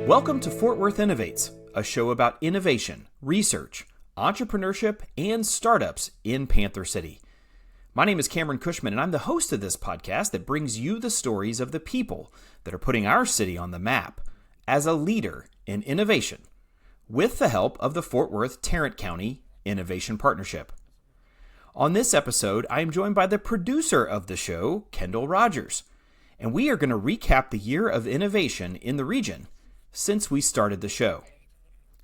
Welcome to Fort Worth Innovates, a show about innovation, research, entrepreneurship, and startups in Panther City. My name is Cameron Cushman, and I'm the host of this podcast that brings you the stories of the people that are putting our city on the map as a leader in innovation, with the help of the Fort Worth Tarrant County Innovation Partnership. On this episode, I am joined by the producer of the show, Kendall Rogers, and we are going to recap the year of innovation in the region since we started the show.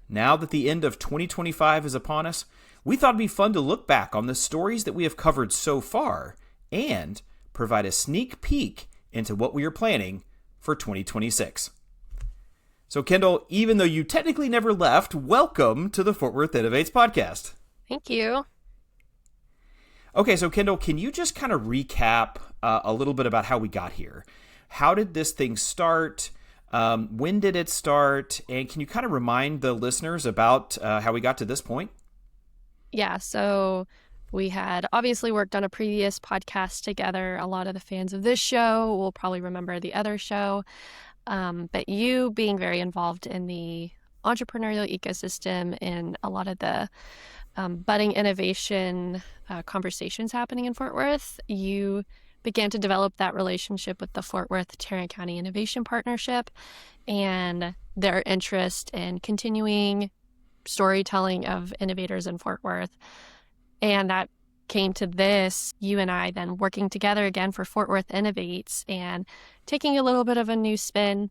Now that the end of 2025 is upon us, we thought it'd be fun to look back on the stories that we have covered so far and provide a sneak peek into what we are planning for 2026. So Kendall, even though you technically never left, welcome to the Fort Worth Innovates podcast. Thank you. Okay, so Kendall, can you just kind of recap a little bit about how we got here? How did this thing start? When did it start? And can you kind of remind the listeners about how we got to this point? Yeah, so we had obviously worked on a previous podcast together. A lot of the fans of this show will probably remember the other show. But you being very involved in the entrepreneurial ecosystem and a lot of the budding innovation conversations happening in Fort Worth, you began to develop that relationship with the Fort Worth Tarrant County Innovation Partnership and their interest in continuing storytelling of innovators in Fort Worth. And that came to this, you and I then working together again for Fort Worth Innovates and taking a little bit of a new spin.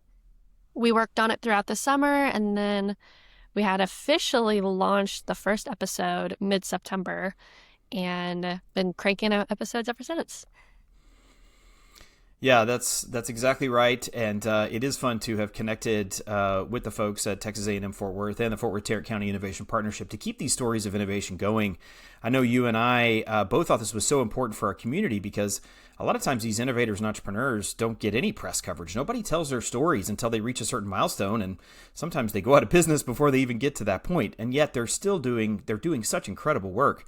We worked on it throughout the summer, and then we had officially launched the first episode mid-September and been cranking out episodes ever since. Yeah, that's exactly right, and it is fun to have connected with the folks at Texas A&M Fort Worth and the Fort Worth Tarrant County Innovation Partnership to keep these stories of innovation going. I know you and I both thought this was so important for our community because a lot of times these innovators and entrepreneurs don't get any press coverage. Nobody tells their stories until they reach a certain milestone, and sometimes they go out of business before they even get to that point, and yet they're doing such incredible work.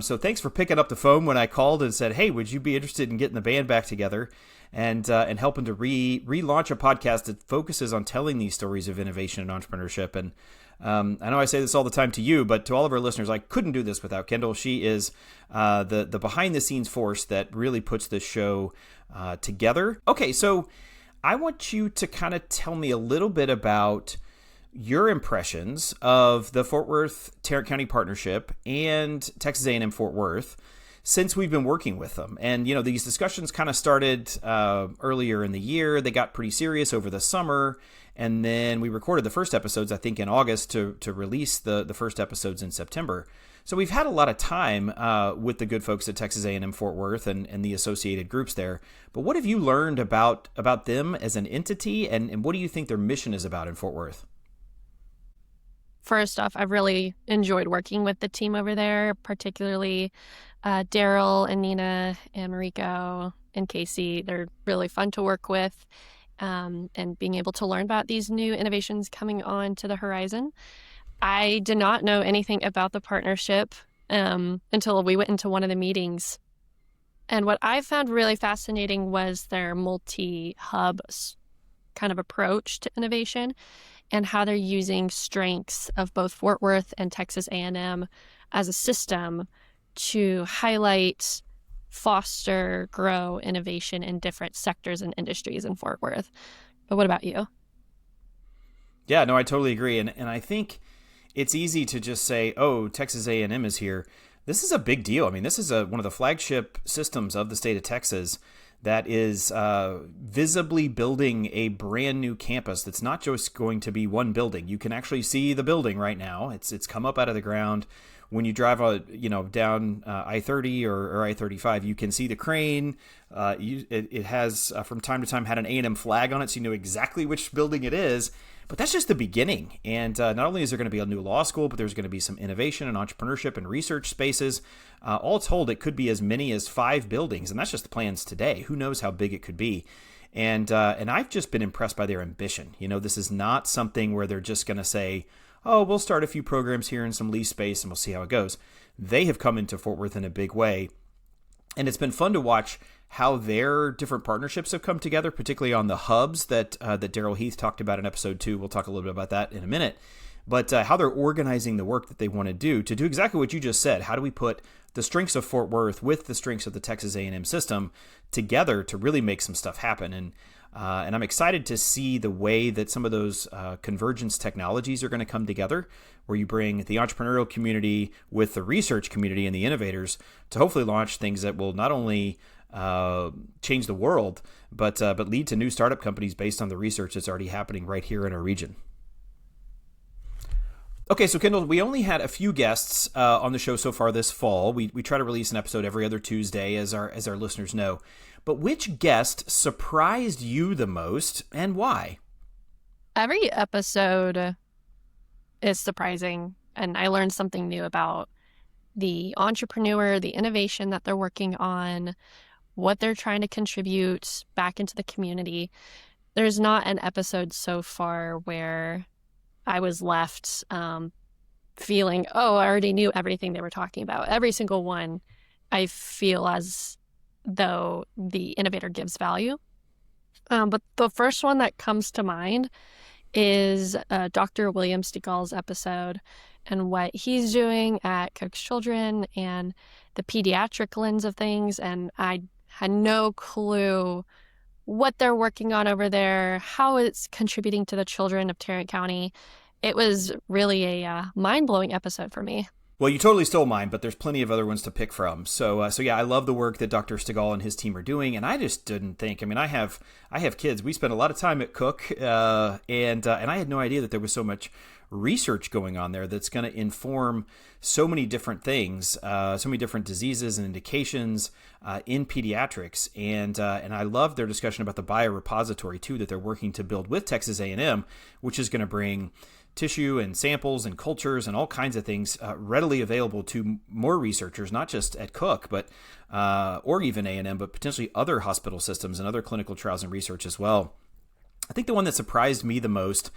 So thanks for picking up the phone when I called and said, hey, would you be interested in getting the band back together and helping to relaunch a podcast that focuses on telling these stories of innovation and entrepreneurship. And I know I say this all the time to you, but to all of our listeners, I couldn't do this without Kendall. She is the behind-the-scenes force that really puts this show together. Okay, so I want you to kind of tell me a little bit about your impressions of the Fort Worth Tarrant County Partnership and Texas A&M Fort Worth since we've been working with them. And, you know, these discussions kind of started earlier in the year. They got pretty serious over the summer. And then we recorded the first episodes, I think, in August to release the first episodes in September. So we've had a lot of time with the good folks at Texas A&M Fort Worth and the associated groups there. But what have you learned about them as an entity, and what do you think their mission is about in Fort Worth? First off, I've really enjoyed working with the team over there, particularly Daryl and Nina and Mariko and Casey. They're really fun to work with, and being able to learn about these new innovations coming on to the horizon. I did not know anything about the partnership until we went into one of the meetings. And what I found really fascinating was their multi-hub kind of approach to innovation and how they're using strengths of both Fort Worth and Texas A&M as a system to highlight, foster, grow innovation in different sectors and industries in Fort Worth. But what about you? Yeah, no, I totally agree. And I think it's easy to just say, oh, Texas A&M is here. This is a big deal. I mean, this is one of the flagship systems of the state of Texas that is visibly building a brand new campus that's not just going to be one building. You can actually see the building right now. It's come up out of the ground. When you drive down I-30 or I-35, you can see the crane. It has from time to time had an A&M flag on it, so you know exactly which building it is. But that's just the beginning. And not only is there going to be a new law school, but there's going to be some innovation and entrepreneurship and research spaces. All told, it could be as many as 5 buildings. And that's just the plans today. Who knows how big it could be? And I've just been impressed by their ambition. You know, this is not something where they're just going to say, oh, we'll start a few programs here in some lease space and we'll see how it goes. They have come into Fort Worth in a big way. And it's been fun to watch how their different partnerships have come together, particularly on the hubs that Daryl Heath talked about in episode 2. We'll talk a little bit about that in a minute. But how they're organizing the work that they want to do exactly what you just said. How do we put the strengths of Fort Worth with the strengths of the Texas A&M system together to really make some stuff happen? And I'm excited to see the way that some of those convergence technologies are going to come together, where you bring the entrepreneurial community with the research community and the innovators to hopefully launch things that will not only change the world, but lead to new startup companies based on the research that's already happening right here in our region. Okay, so Kendall, we only had a few guests on the show so far this fall. We try to release an episode every other Tuesday, as our listeners know. But which guest surprised you the most, and why? Every episode is surprising, and I learned something new about the entrepreneur, the innovation that they're working on, what they're trying to contribute back into the community. There's not an episode so far where I was left feeling, oh, I already knew everything they were talking about. Every single one, I feel as though the innovator gives value. But the first one that comes to mind is Dr. William Stigall's episode and what he's doing at Cook's Children and the pediatric lens of things. And I had no clue what they're working on over there, how it's contributing to the children of Tarrant County. It was really a mind-blowing episode for me. Well, you totally stole mine, but there's plenty of other ones to pick from. So yeah, I love the work that Dr. Stigall and his team are doing, and I just didn't think. I mean, I have kids. We spend a lot of time at Cook, and I had no idea that there was so much research going on there that's going to inform so many different things, so many different diseases and indications in pediatrics. And I love their discussion about the biorepository too that they're working to build with Texas A&M, which is going to bring tissue and samples and cultures and all kinds of things readily available to more researchers, not just at Cook, but or even A&M, but potentially other hospital systems and other clinical trials and research as well. I think the one that surprised me the most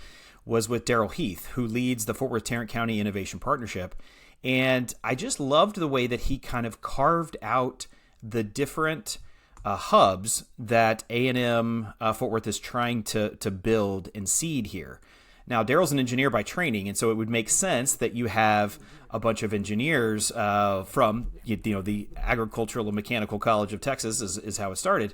was with Daryl Heath, who leads the Fort Worth Tarrant County Innovation Partnership. And I just loved the way that he kind of carved out the different hubs that A&M Fort Worth is trying to build and seed here. Now, Daryl's an engineer by training, and so it would make sense that you have a bunch of engineers from the Agricultural and Mechanical College of Texas is how it started.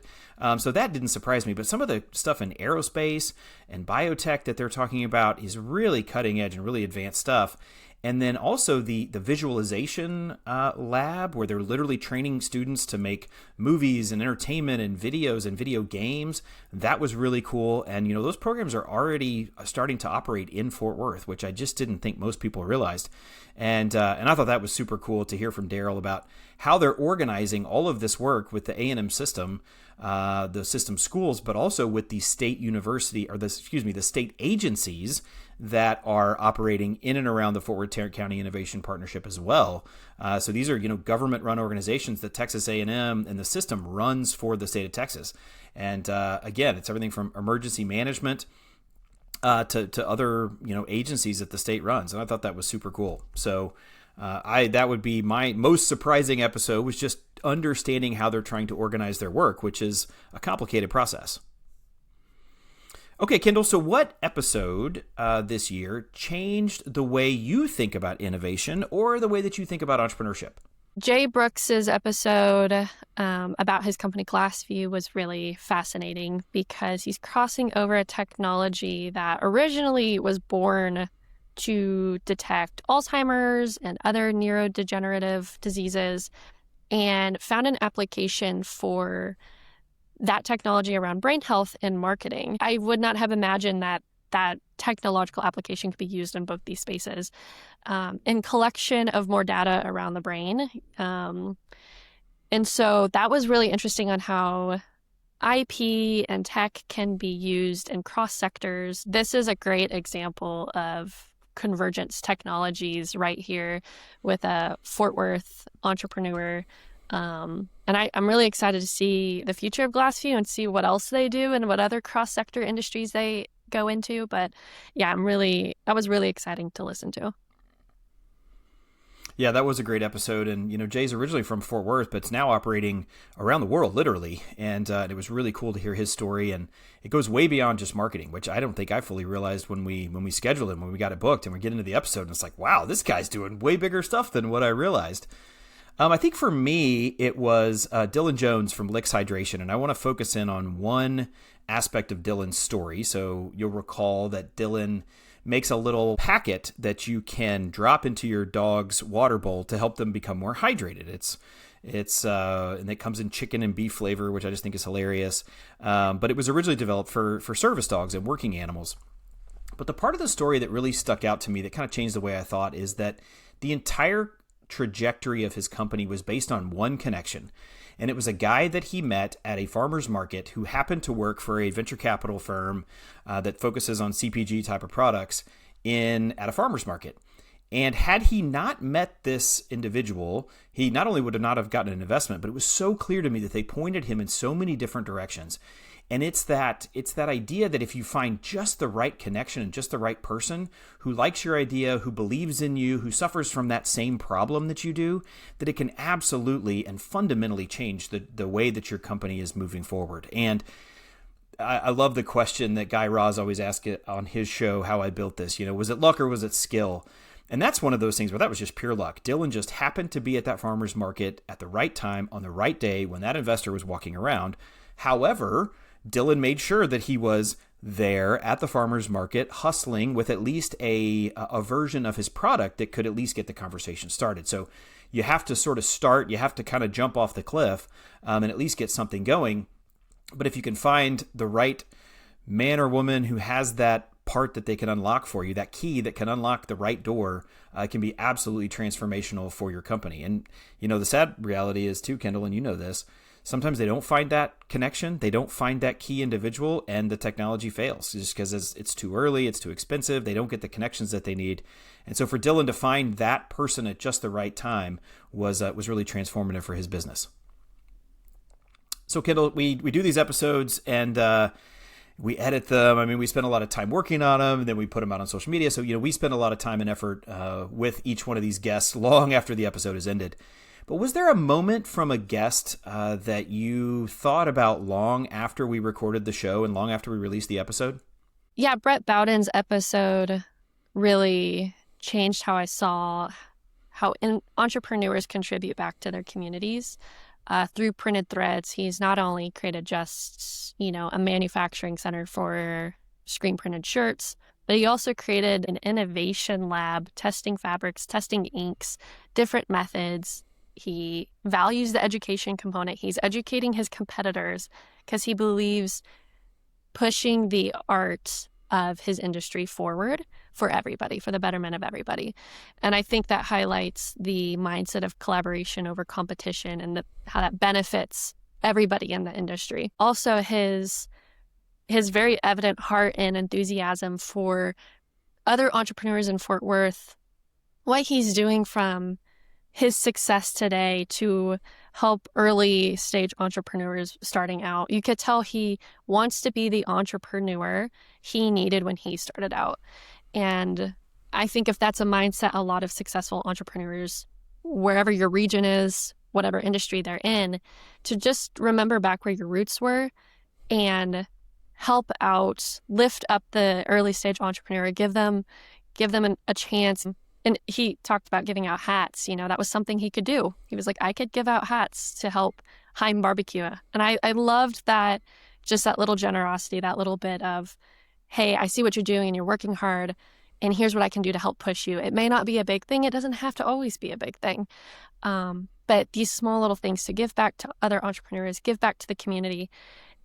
So that didn't surprise me. But some of the stuff in aerospace and biotech that they're talking about is really cutting edge and really advanced stuff. And then also the visualization lab, where they're literally training students to make movies and entertainment and videos and video games. That was really cool. And, those programs are already starting to operate in Fort Worth, which I just didn't think most people realized. And I thought that was super cool to hear from Daryl about how they're organizing all of this work with the A&M system, the system schools, but also with the state university, or the state agencies that are operating in and around the Fort Worth Tarrant County Innovation Partnership as well. So these are, government-run organizations that Texas A&M and the system runs for the state of Texas. And again, it's everything from emergency management to other, agencies that the state runs. And I thought that was super cool. So that would be my most surprising episode, was just understanding how they're trying to organize their work, which is a complicated process. Okay, Kendall, so what episode this year changed the way you think about innovation or the way that you think about entrepreneurship? Jay Brooks's episode about his company Glassview was really fascinating because he's crossing over a technology that originally was born to detect Alzheimer's and other neurodegenerative diseases and found an application for that technology around brain health and marketing. I would not have imagined that technological application could be used in both these spaces. In collection of more data around the brain. And so that was really interesting on how IP and tech can be used in cross sectors. This is a great example of convergence technologies right here with a Fort Worth entrepreneur. And I'm really excited to see the future of Glassview and see what else they do and what other cross-sector industries they go into. But yeah, that was really exciting to listen to. Yeah, that was a great episode. And, Jay's originally from Fort Worth, but it's now operating around the world, literally. And it was really cool to hear his story. And it goes way beyond just marketing, which I don't think I fully realized when we scheduled it, when we got it booked and we get into the episode. And it's like, wow, this guy's doing way bigger stuff than what I realized. I think for me, it was Dylan Jones from Licks Hydration. And I want to focus in on one aspect of Dylan's story. So you'll recall that Dylan makes a little packet that you can drop into your dog's water bowl to help them become more hydrated. And it comes in chicken and beef flavor, which I just think is hilarious. But it was originally developed for service dogs and working animals. But the part of the story that really stuck out to me that kind of changed the way I thought is that the entire trajectory of his company was based on one connection. And it was a guy that he met at a farmer's market who happened to work for a venture capital firm that focuses on CPG type of products at a farmer's market. And had he not met this individual, he not only would not have gotten an investment, but it was so clear to me that they pointed him in so many different directions. And it's that idea that if you find just the right connection and just the right person who likes your idea, who believes in you, who suffers from that same problem that you do, that it can absolutely and fundamentally change the way that your company is moving forward. And I love the question that Guy Raz always asks on his show, how I built this. Was it luck or was it skill? And that's one of those things where that was just pure luck. Dylan just happened to be at that farmer's market at the right time on the right day when that investor was walking around. However, Dylan made sure that he was there at the farmer's market hustling with at least a version of his product that could at least get the conversation started. So you have to sort of start, you have to kind of jump off the cliff and at least get something going. But if you can find the right man or woman who has that part that they can unlock for you, that key that can unlock the right door, can be absolutely transformational for your company. And, the sad reality is too, Kendall, and you know this, sometimes they don't find that connection, they don't find that key individual, and the technology fails just because it's too early, it's too expensive, they don't get the connections that they need. And so for Dylan to find that person at just the right time was really transformative for his business. So Kendall, we do these episodes and we edit them. I mean, we spend a lot of time working on them, and then we put them out on social media. So, we spend a lot of time and effort with each one of these guests long after the episode is ended. But was there a moment from a guest that you thought about long after we recorded the show and long after we released the episode? Yeah, Brett Bowden's episode really changed how I saw how entrepreneurs contribute back to their communities. Through Printed Threads, he's not only created just, a manufacturing center for screen printed shirts, but he also created an innovation lab testing fabrics, testing inks, different methods. He values the education component. He's educating his competitors because he believes pushing the art of his industry forward for everybody, for the betterment of everybody. And I think that highlights the mindset of collaboration over competition and how that benefits everybody in the industry. Also, his very evident heart and enthusiasm for other entrepreneurs in Fort Worth, what he's doing from his success today to help early stage entrepreneurs starting out. You could tell he wants to be the entrepreneur he needed when he started out. And I think if that's a mindset, a lot of successful entrepreneurs, wherever your region is, whatever industry they're in, to just remember back where your roots were and help out, lift up the early stage entrepreneur, give them a chance. And he talked about giving out hats. That was something he could do. He was like, I could give out hats to help Heim Barbecue. And I loved that, just that little generosity, that little bit of, hey, I see what you're doing and you're working hard, and here's what I can do to help push you. It may not be a big thing. It doesn't have to always be a big thing. But these small little things to give back to other entrepreneurs, give back to the community,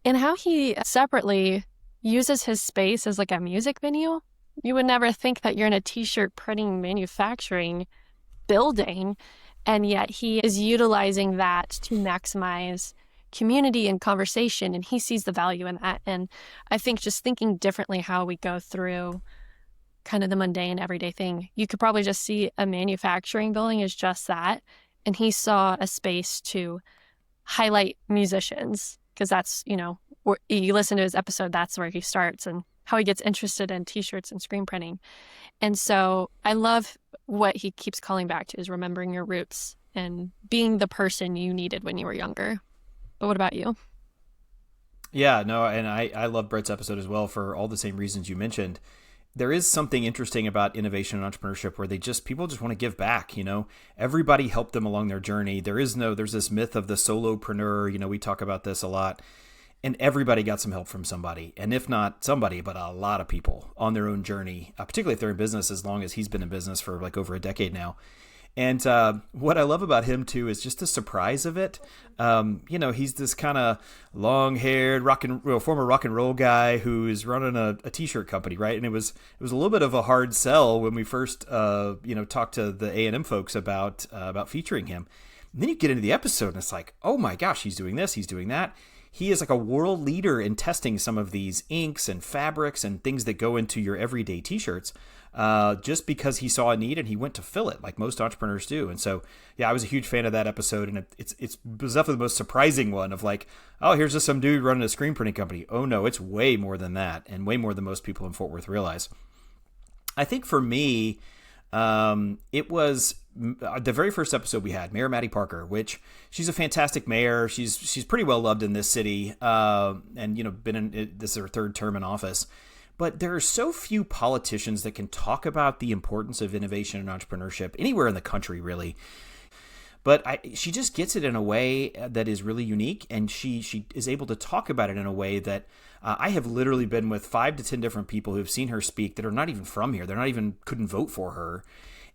and how he separately uses his space as like a music venue. You would never think that you're in a t-shirt printing manufacturing building, and yet he is utilizing that to maximize community and conversation, and he sees the value in that. And I think just thinking differently how we go through kind of the mundane everyday thing. You could probably just see a manufacturing building as just that, and he saw a space to highlight musicians, because that's, you listen to his episode, that's where he starts and how he gets interested in t-shirts and screen printing. And so I love what he keeps calling back to is remembering your roots and being the person you needed when you were younger. But what about you? Yeah, no, and I love Brett's episode as well for all the same reasons you mentioned. There is something interesting about innovation and entrepreneurship where people just want to give back, Everybody helped them along there's this myth of the solopreneur, we talk about this a lot, and everybody got some help from somebody. And if not somebody, but a lot of people on their own journey, particularly if they're in business as long as he's been in business for like over a decade now. And what I love about him, too, is just the surprise of it. He's this kind of long-haired former rock and roll guy who is running a T-shirt company, right? And it was a little bit of a hard sell when we first, talked to the A&M folks about featuring him. And then you get into the episode, and it's like, oh my gosh, he's doing this, he's doing that. He is like a world leader in testing some of these inks and fabrics and things that go into your everyday T-shirts. Just because he saw a need and he went to fill it like most entrepreneurs do. And so, yeah, I was a huge fan of that episode, and it was definitely the most surprising one of like, oh, here's just some dude running a screen printing company. Oh no, it's way more than that, and way more than most people in Fort Worth realize. I think for me, it was the very first episode we had, Mayor Maddie Parker, which she's a fantastic mayor. She's pretty well loved in this city, and this is her third term in office. But there are so few politicians that can talk about the importance of innovation and entrepreneurship anywhere in the country, really. But she just gets it in a way that is really unique, and she is able to talk about it in a way that I have literally been with 5 to 10 different people who have seen her speak that are not even from here. They're not even couldn't vote for her.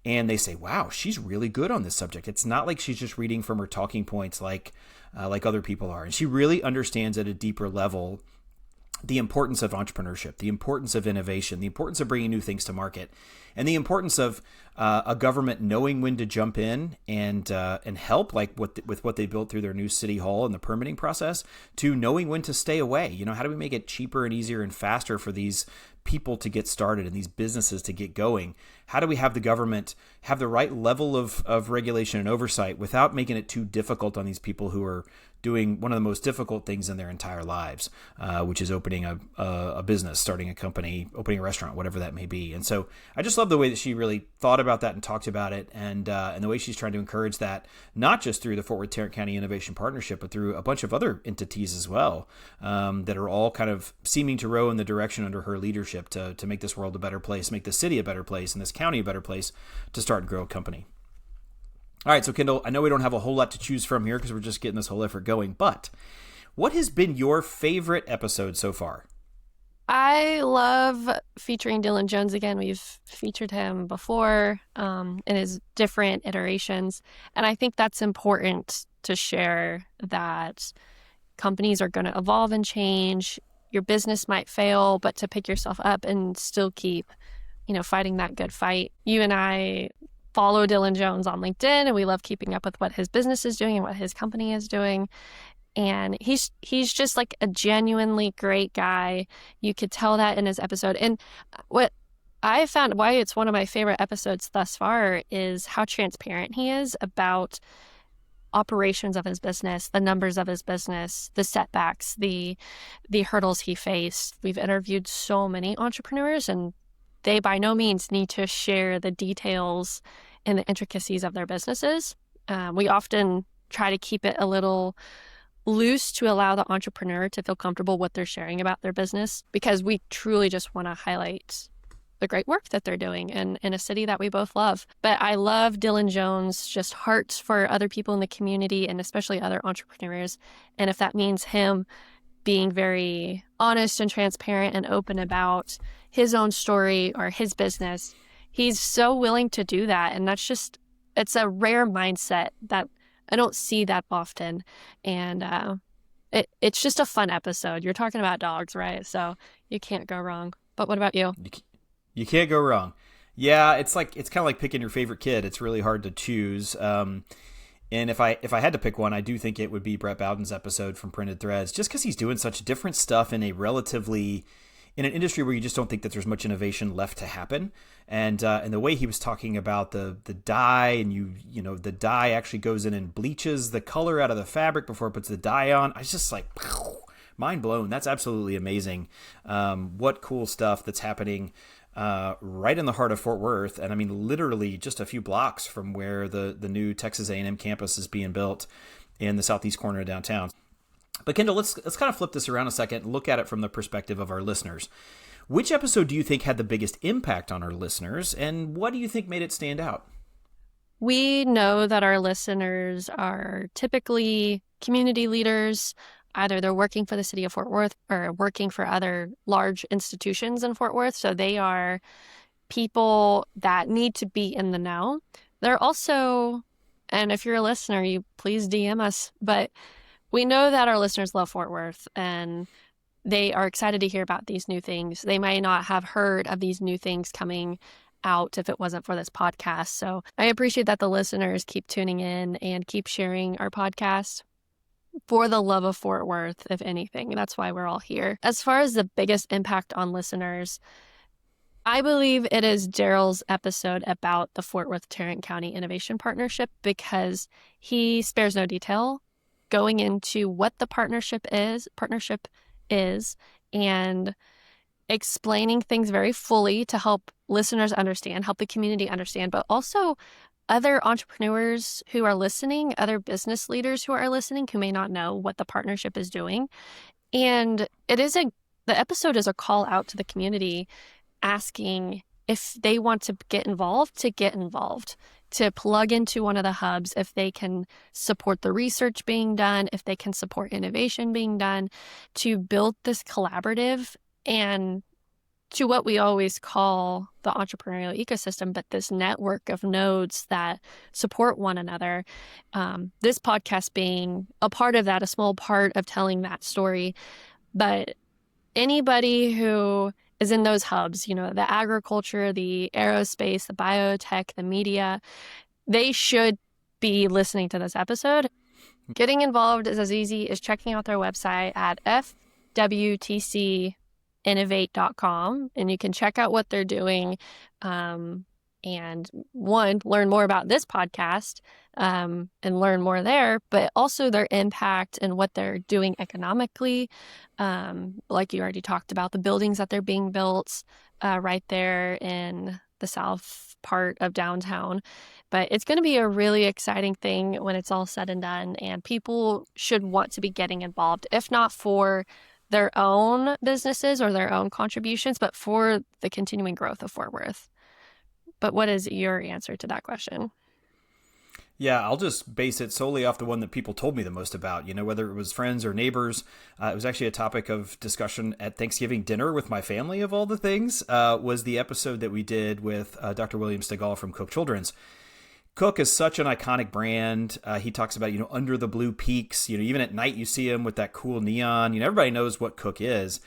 And they say, wow, she's really good on this subject. It's not like she's just reading from her talking points like other people are. And she really understands at a deeper level the importance of entrepreneurship, the importance of innovation, the importance of bringing new things to market, and the importance of a government knowing when to jump in and help, like with what they built through their new city hall and the permitting process, to knowing when to stay away. How do we make it cheaper and easier and faster for these people to get started and these businesses to get going? How do we have the government have the right level of regulation and oversight without making it too difficult on these people who are doing one of the most difficult things in their entire lives, which is opening a business, starting a company, opening a restaurant, whatever that may be. And so I just love the way that she really thought about that and talked about it, and the way she's trying to encourage that, not just through the Fort Worth Tarrant County Innovation Partnership, but through a bunch of other entities as well, that are all kind of seeming to row in the direction under her leadership to make this world a better place, make the city a better place, and this county a better place to start and grow a company. All right, so Kendall, I know we don't have a whole lot to choose from here because we're just getting this whole effort going, but what has been your favorite episode so far? I love featuring Dylan Jones again. We've featured him before in his different iterations, and I think that's important to share, that companies are going to evolve and change. Your business might fail, but to pick yourself up and still keep, fighting that good fight. You and I follow Dylan Jones on LinkedIn, and we love keeping up with what his business is doing and what his company is doing. And he's just like a genuinely great guy. You could tell that in his episode. And what I found, why it's one of my favorite episodes thus far, is how transparent he is about operations of his business, the numbers of his business, the setbacks, the hurdles he faced. We've interviewed so many entrepreneurs, and they by no means need to share the details and the intricacies of their businesses. We often try to keep it a little loose to allow the entrepreneur to feel comfortable what they're sharing about their business, because we truly just want to highlight the great work that they're doing in a city that we both love. But I love Dylan Jones' just heart for other people in the community, and especially other entrepreneurs. And if that means him being very honest and transparent and open about his own story or his business, he's so willing to do that. And it's a rare mindset that I don't see that often. And it's just a fun episode. You're talking about dogs, right? So you can't go wrong. But what about you? You can't go wrong. Yeah, it's kind of like picking your favorite kid. It's really hard to choose. And if I had to pick one, I do think it would be Brett Bowden's episode from Printed Threads, just because he's doing such different stuff in an industry where you just don't think that there's much innovation left to happen. And the way he was talking about the dye, and the dye actually goes in and bleaches the color out of the fabric before it puts the dye on. I was just like, mind blown. That's absolutely amazing. What cool stuff that's happening right in the heart of Fort Worth, and I mean literally just a few blocks from where the new Texas A&M campus is being built in the southeast corner of downtown. But Kendall, let's kind of flip this around a second and look at it from the perspective of our listeners. Which episode do you think had the biggest impact on our listeners, and what do you think made it stand out? We know that our listeners are typically community leaders. Either they're working for the city of Fort Worth or working for other large institutions in Fort Worth. So they are people that need to be in the know. They're also, and if you're a listener, you please DM us, but we know that our listeners love Fort Worth and they are excited to hear about these new things. They may not have heard of these new things coming out if it wasn't for this podcast. So I appreciate that the listeners keep tuning in and keep sharing our podcast for the love of Fort Worth, if anything. That's why we're all here. As far as the biggest impact on listeners, I believe it is Daryl's episode about the Fort Worth Tarrant County Innovation Partnership, because he spares no detail going into what the partnership is and explaining things very fully to help listeners understand, help the community understand, but also other entrepreneurs who are listening, other business leaders who are listening who may not know what the partnership is doing. And the episode is a call out to the community asking if they want to get involved, to plug into one of the hubs, if they can support the research being done, if they can support innovation being done, to build this collaborative and to what we always call the entrepreneurial ecosystem, but this network of nodes that support one another. This podcast being a part of that, a small part of telling that story. But anybody who is in those hubs, the agriculture, the aerospace, the biotech, the media, they should be listening to this episode. Getting involved is as easy as checking out their website at FWTCinnovate.com, and you can check out what they're doing and learn more about this podcast and learn more there, but also their impact and what they're doing economically. Like you already talked about, the buildings that they're being built right there in the south part of downtown. But it's going to be a really exciting thing when it's all said and done, and people should want to be getting involved, if not for their own businesses or their own contributions, but for the continuing growth of Fort Worth. But what is your answer to that question? Yeah, I'll just base it solely off the one that people told me the most about, whether it was friends or neighbors. It was actually a topic of discussion at Thanksgiving dinner with my family, of all the things, was the episode that we did with Dr. William Stegall from Cook Children's. Cook is such an iconic brand. He talks about, under the blue peaks, even at night you see him with that cool neon. Everybody knows what Cook is,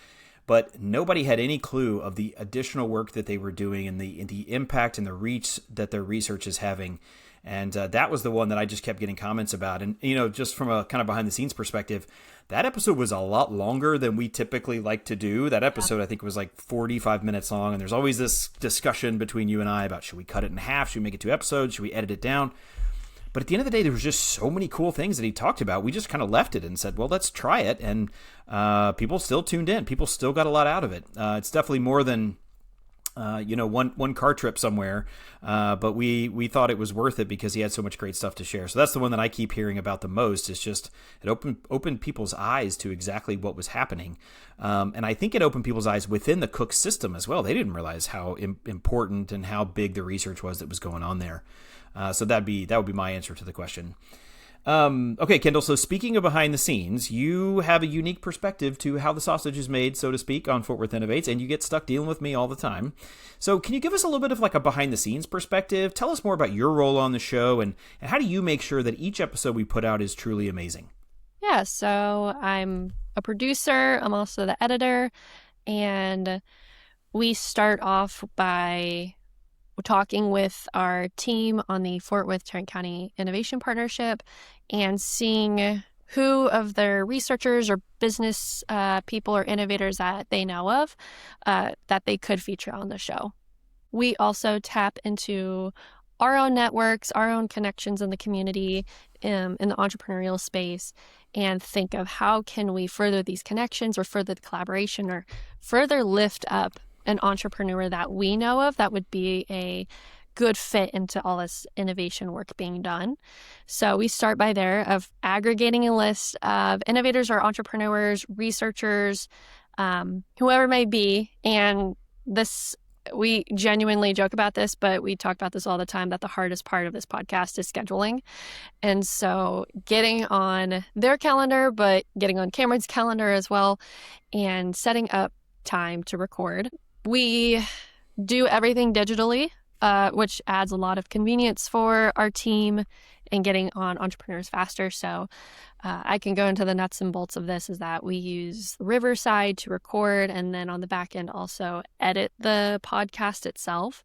but nobody had any clue of the additional work that they were doing and the impact and the reach that their research is having. And that was the one that I just kept getting comments about. And, just from a kind of behind the scenes perspective, that episode was a lot longer than we typically like to do. That episode, I think, was like 45 minutes long. And there's always this discussion between you and I about, should we cut it in half? Should we make it 2 episodes? Should we edit it down? But at the end of the day, there was just so many cool things that he talked about. We just kind of left it and said, well, let's try it. And people still tuned in. People still got a lot out of it. It's definitely more than one car trip somewhere. But we thought it was worth it because he had so much great stuff to share. So that's the one that I keep hearing about the most. It's just, it opened people's eyes to exactly what was happening. And I think it opened people's eyes within the Cook system as well. They didn't realize how important and how big the research was that was going on there. So that would be my answer to the question. Okay, Kendall, so speaking of behind the scenes, you have a unique perspective to how the sausage is made, so to speak, on Fort Worth Innovates, and you get stuck dealing with me all the time. So can you give us a little bit of like a behind the scenes perspective? Tell us more about your role on the show, and how do you make sure that each episode we put out is truly amazing? Yeah, so I'm a producer. I'm also the editor, and we start off by talking with our team on the Fort Worth Tarrant County Innovation Partnership and seeing who of their researchers or business people or innovators that they know of that they could feature on the show. We also tap into our own networks, our own connections in the community, in the entrepreneurial space, and think of how can we further these connections or further the collaboration or further lift up an entrepreneur that we know of that would be a good fit into all this innovation work being done. So we start by there of aggregating a list of innovators or entrepreneurs, researchers, whoever may be. And this, we genuinely joke about this, but we talk about this all the time, that the hardest part of this podcast is scheduling. And so getting on their calendar, but getting on Cameron's calendar as well, and setting up time to record. We do everything digitally, which adds a lot of convenience for our team and getting on entrepreneurs faster. So I can go into the nuts and bolts of this, is that we use Riverside to record, and then on the back end also edit the podcast itself.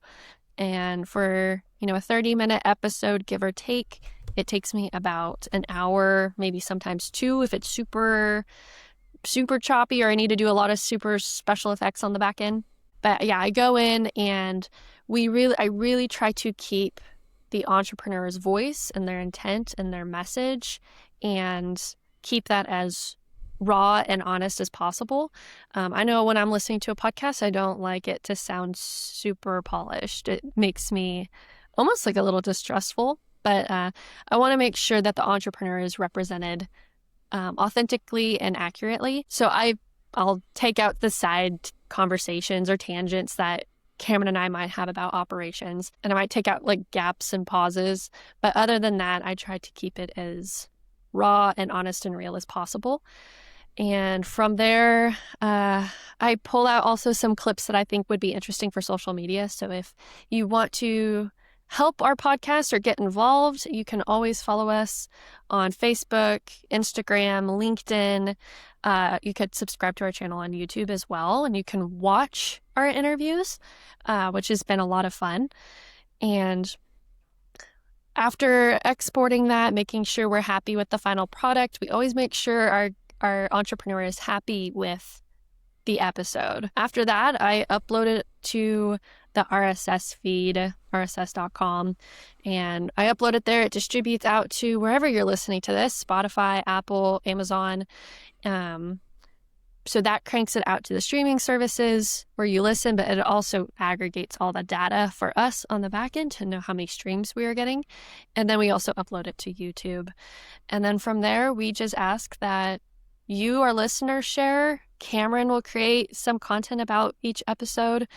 And for, a 30-minute episode, give or take, it takes me about an hour, maybe sometimes 2 if it's super, super choppy or I need to do a lot of super special effects on the back end. But yeah, I go in and I really try to keep the entrepreneur's voice and their intent and their message, and keep that as raw and honest as possible. I know when I'm listening to a podcast, I don't like it to sound super polished. It makes me almost like a little distrustful, but I want to make sure that the entrepreneur is represented authentically and accurately. So I'll take out the side conversations or tangents that Cameron and I might have about operations, and I might take out like gaps and pauses. But other than that, I try to keep it as raw and honest and real as possible. And from there, I pull out also some clips that I think would be interesting for social media. So if you want to help our podcast or get involved, you can always follow us on Facebook, Instagram, LinkedIn. You could subscribe to our channel on YouTube as well, and you can watch our interviews, which has been a lot of fun. And after exporting that, making sure we're happy with the final product, we always make sure our entrepreneur is happy with the episode. After that, I upload it to the RSS feed, rss.com, and I upload it there. It distributes out to wherever you're listening to this, Spotify, Apple, Amazon. So that cranks it out to the streaming services where you listen, but it also aggregates all the data for us on the back end to know how many streams we are getting. And then we also upload it to YouTube. And then from there, we just ask that you, our listeners, share. Cameron will create some content about each episode.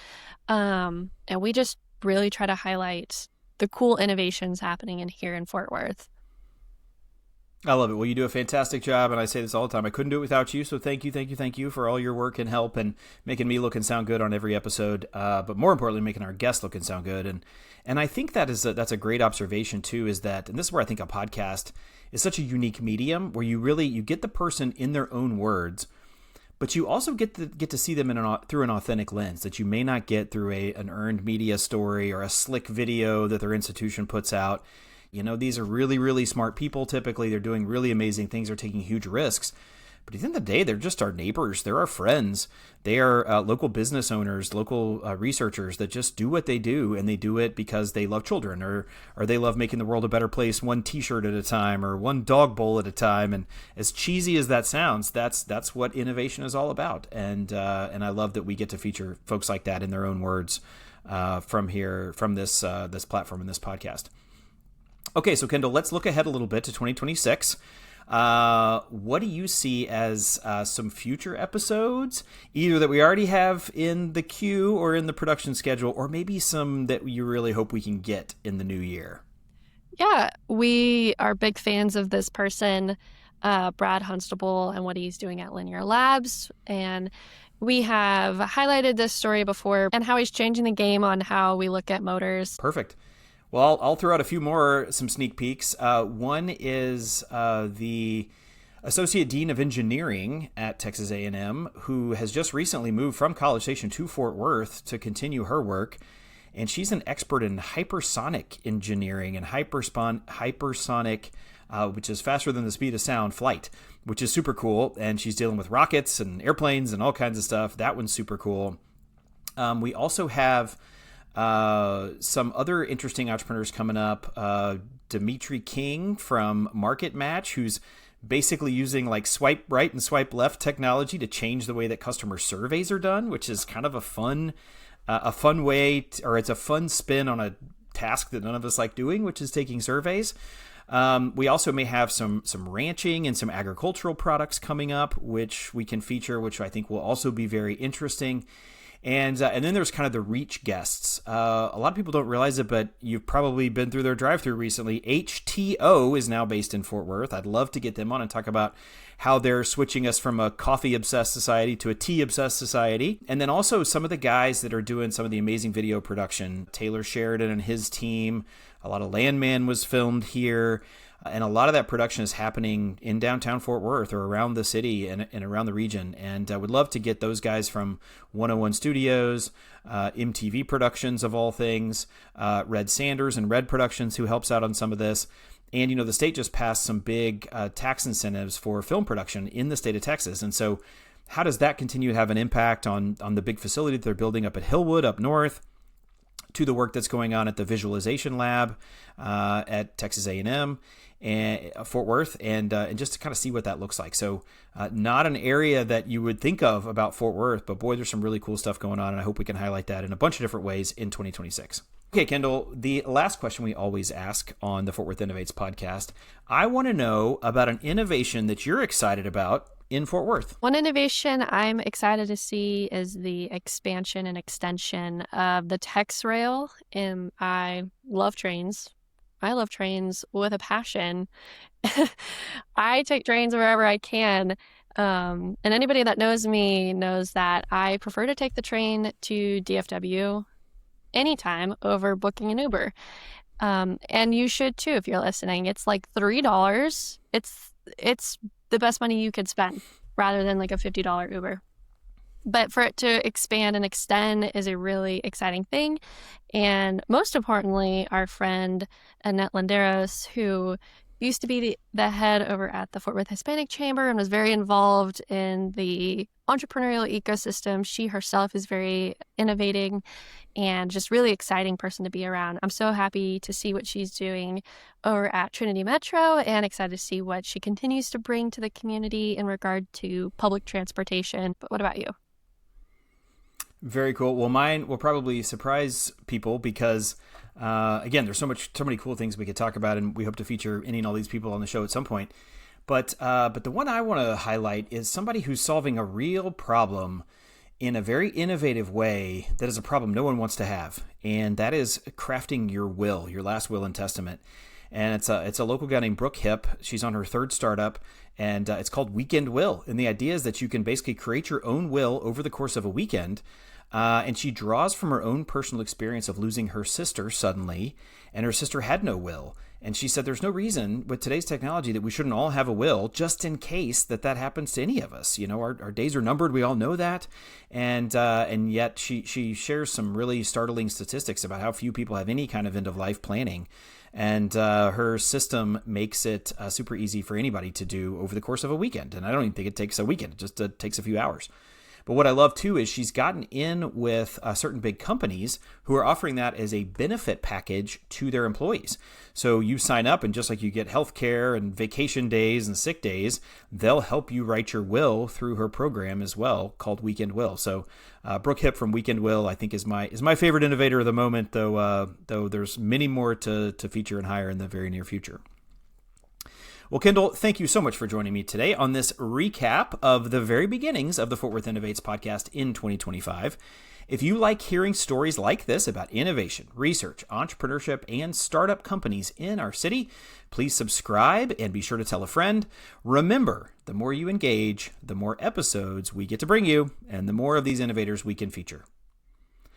And we just really try to highlight the cool innovations happening here in Fort Worth. I love it. Well, you do a fantastic job, and I say this all the time. I couldn't do it without you, so thank you for all your work and help and making me look and sound good on every episode, but more importantly, making our guests look and sound good. And I think that's a great observation, too, is that, and this is where I think a podcast is such a unique medium, where you get the person in their own words, but you also get to see them through an authentic lens that you may not get through an earned media story or a slick video that their institution puts out. These are really, really smart people. Typically, they're doing really amazing things. They're taking huge risks. But at the end of the day, they're just our neighbors. They're our friends. They are local business owners, local researchers that just do what they do, and they do it because they love children, or they love making the world a better place one T-shirt at a time, or one dog bowl at a time. And as cheesy as that sounds, that's what innovation is all about. And I love that we get to feature folks like that in their own words from this platform and this podcast. Okay, so Kendall, let's look ahead a little bit to 2026. What do you see as some future episodes, either that we already have in the queue or in the production schedule, or maybe some that you really hope we can get in the new year? Yeah, we are big fans of this person, Brad Hunstable, and what he's doing at Linear Labs. And we have highlighted this story before and how he's changing the game on how we look at motors. Perfect. Well, I'll throw out some sneak peeks. One is the Associate Dean of Engineering at Texas A&M, who has just recently moved from College Station to Fort Worth to continue her work. And she's an expert in hypersonic engineering and hypersonic, which is faster than the speed of sound, flight, which is super cool. And she's dealing with rockets and airplanes and all kinds of stuff. That one's super cool. We also have some other interesting entrepreneurs coming up. Dimitri King from Market Match, who's basically using like swipe right and swipe left technology to change the way that customer surveys are done, which is kind of a fun way, or it's a fun spin on a task that none of us like doing, which is taking surveys. We also may have some ranching and some agricultural products coming up, which we can feature, which I think will also be very interesting. And then there's kind of the reach guests. A lot of people don't realize it, but you've probably been through their drive-thru recently. HTO is now based in Fort Worth. I'd love to get them on and talk about how they're switching us from a coffee-obsessed society to a tea-obsessed society. And then also some of the guys that are doing some of the amazing video production. Taylor Sheridan and his team. A lot of Landman was filmed here. And a lot of that production is happening in downtown Fort Worth or around the city and around the region. And I would love to get those guys from 101 Studios, MTV Productions of all things, Red Sanders and Red Productions, who helps out on some of this. And, the state just passed some big tax incentives for film production in the state of Texas. And so how does that continue to have an impact on the big facility that they're building up at Hillwood up north, to the work that's going on at the Visualization Lab at Texas A&M and Fort Worth, and just to kind of see what that looks like. So not an area that you would think of about Fort Worth, but boy, there's some really cool stuff going on, and I hope we can highlight that in a bunch of different ways in 2026. Okay, Kendall, the last question we always ask on the Fort Worth Innovates podcast, I want to know about an innovation that you're excited about in Fort Worth. One innovation I'm excited to see is the expansion and extension of the Tex Rail. And I love trains. I love trains with a passion. I take trains wherever I can. And anybody that knows me knows that I prefer to take the train to DFW anytime over booking an Uber. And you should too if you're listening. It's like $3. It's the best money you could spend rather than like a $50 Uber. But for it to expand and extend is a really exciting thing. And most importantly, our friend Annette Landeros, who used to be the head over at the Fort Worth Hispanic Chamber and was very involved in the entrepreneurial ecosystem. She herself is very innovating and just really exciting person to be around. I'm so happy to see what she's doing over at Trinity Metro and excited to see what she continues to bring to the community in regard to public transportation. But what about you? Very cool. Well, mine will probably surprise people because, again, there's so many cool things we could talk about, and we hope to feature any and all these people on the show at some point. But the one I want to highlight is somebody who's solving a real problem in a very innovative way that is a problem no one wants to have, and that is crafting your will, your last will and testament. And it's a local guy named Brooke Hip. She's on her third startup, and it's called Weekend Will. And the idea is that you can basically create your own will over the course of a weekend. And she draws from her own personal experience of losing her sister suddenly, and her sister had no will. And she said there's no reason with today's technology that we shouldn't all have a will just in case that happens to any of us. Our days are numbered. We all know that. And yet she shares some really startling statistics about how few people have any kind of end-of-life planning. And her system makes it super easy for anybody to do over the course of a weekend. And I don't even think it takes a weekend. It just takes a few hours. But what I love, too, is she's gotten in with certain big companies who are offering that as a benefit package to their employees. So you sign up, and just like you get health care and vacation days and sick days, they'll help you write your will through her program as well, called Weekend Will. So Brooke Hip from Weekend Will, I think, is my favorite innovator of the moment, though there's many more to feature and hire in the very near future. Well, Kendall, thank you so much for joining me today on this recap of the very beginnings of the Fort Worth Innovates podcast in 2025. If you like hearing stories like this about innovation, research, entrepreneurship, and startup companies in our city, please subscribe and be sure to tell a friend. Remember, the more you engage, the more episodes we get to bring you, and the more of these innovators we can feature.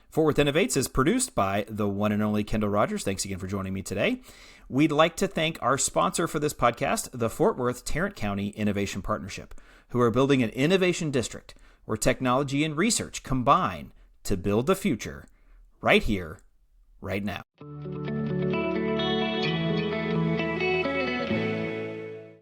Fort Worth Innovates is produced by the one and only Kendall Rogers. Thanks again for joining me today. We'd like to thank our sponsor for this podcast, the Fort Worth Tarrant County Innovation Partnership, who are building an innovation district where technology and research combine to build the future right here, right now.